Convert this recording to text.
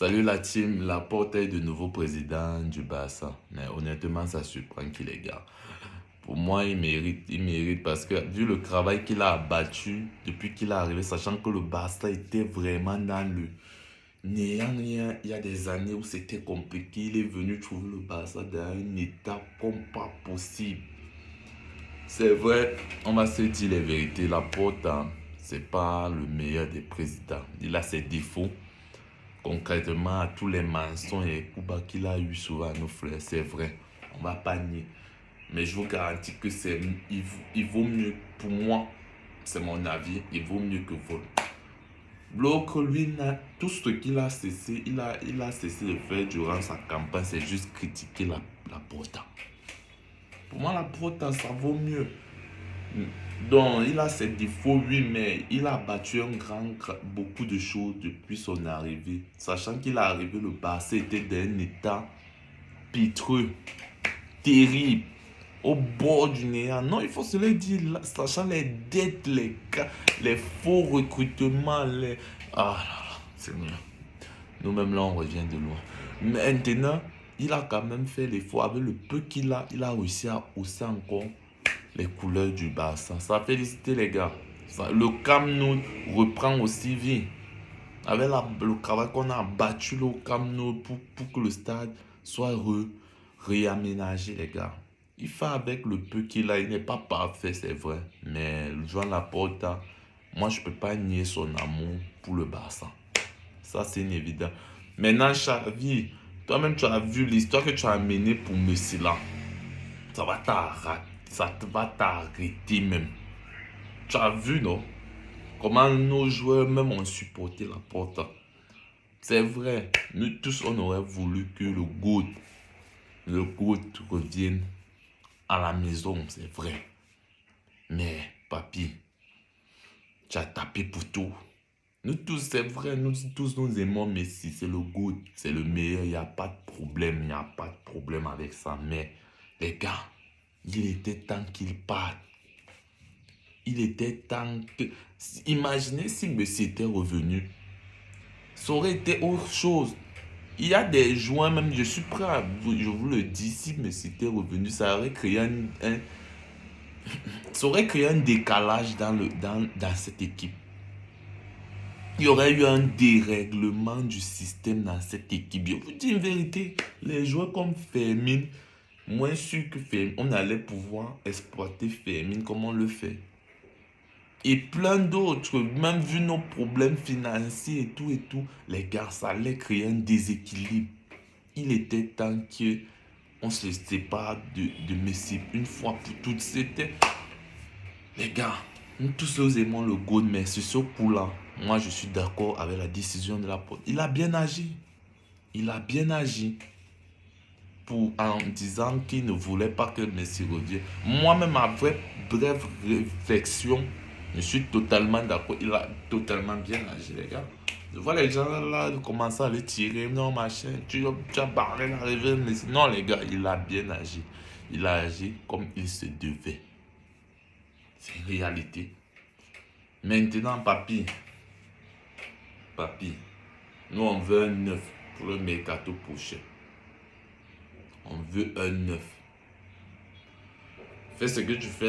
Salut la team, Laporte est de nouveau président du Barça. Mais honnêtement, ça surprend qu'il est gars. Pour moi, il mérite parce que vu le travail qu'il a abattu depuis qu'il est arrivé, sachant que le Barça était vraiment dans le néant, il y a des années où c'était compliqué, il est venu trouver le Barça dans un état comme pas possible. C'est vrai, on va se dire les vérités, Laporte, hein, c'est pas le meilleur des présidents. Il a ses défauts. Concrètement, à tous les mensonges et coups bas qu'il a eu souvent à nos frères, c'est vrai, on va pas nier. Mais je vous garantis que il vaut mieux, pour moi, c'est mon avis, il vaut mieux que vol. L'autre, lui, tout ce qu'il a cessé, il a cessé de faire durant sa campagne, c'est juste critiquer la Porta. Pour moi, la Porta, ça vaut mieux. Donc, il a ses défauts, oui, mais il a battu beaucoup de choses depuis son arrivée. Sachant qu'il est arrivé, le Barça était dans un état pitreux, terrible, au bord du néant. Non, il faut se le dire, sachant les dettes, les faux recrutements, Ah là là, c'est mieux. Nous-mêmes, là, on revient de loin. Maintenant, il a quand même fait l'effort. Avec le peu il a réussi à hausser encore les couleurs du Barça. Ça félicité les gars. Le Camp Nou reprend aussi vie. Avec le travail qu'on a battu le Camp Nou pour que le stade soit réaménagé les gars. Il fait avec le peu qu'il a. Il n'est pas parfait, c'est vrai. Mais Joan Laporta, moi je ne peux pas nier son amour pour le Barça. Ça c'est évident. Maintenant Xavi, toi-même tu as vu l'histoire que tu as amenée pour Messi là. Ça va t'arrêter même. Tu as vu, non? Comment nos joueurs même ont supporté la porte. C'est vrai, nous tous on aurait voulu que le GOAT revienne à la maison, c'est vrai. Mais, papy, tu as tapé pour tout. Nous tous, c'est vrai, nous tous nous aimons Messi, c'est le GOAT, c'est le meilleur, il n'y a pas de problème, il n'y a pas de problème avec ça. Mais, les gars, il était temps qu'il parte. Il était temps que... Imaginez si Messi était revenu. Ça aurait été autre chose. Il y a des joueurs, même je suis prêt à je vous le dis, si Messi était revenu, ça aurait créé ça aurait créé un décalage dans cette équipe. Il y aurait eu un dérèglement du système dans cette équipe. Je vous dis une vérité, les joueurs comme Fermin, moins sûr que Fermin, on allait pouvoir exploiter Fermin comme on le fait. Et plein d'autres, même vu nos problèmes financiers et tout, les gars, ça allait créer un déséquilibre. Il était temps qu'on se sépare de Messi une fois pour toutes. C'était, les gars, nous tous nous aimons le GOAT, mais sur ce coup-là, moi je suis d'accord avec la décision de la porte. Il a bien agi. Il a bien agi en disant qu'il ne voulait pas que Messi revienne. Moi-même, après brève réflexion, je suis totalement d'accord. Il a totalement bien agi, les gars. Je vois les gens là commencer à le tirer. Non, machin, tu as barré l'arrivée de Messi. Non, les gars, il a bien agi. Il a agi comme il se devait. C'est une réalité. Maintenant, papy, nous on veut un neuf pour le mercato prochain. On veut un neuf. Fais ce que tu fais.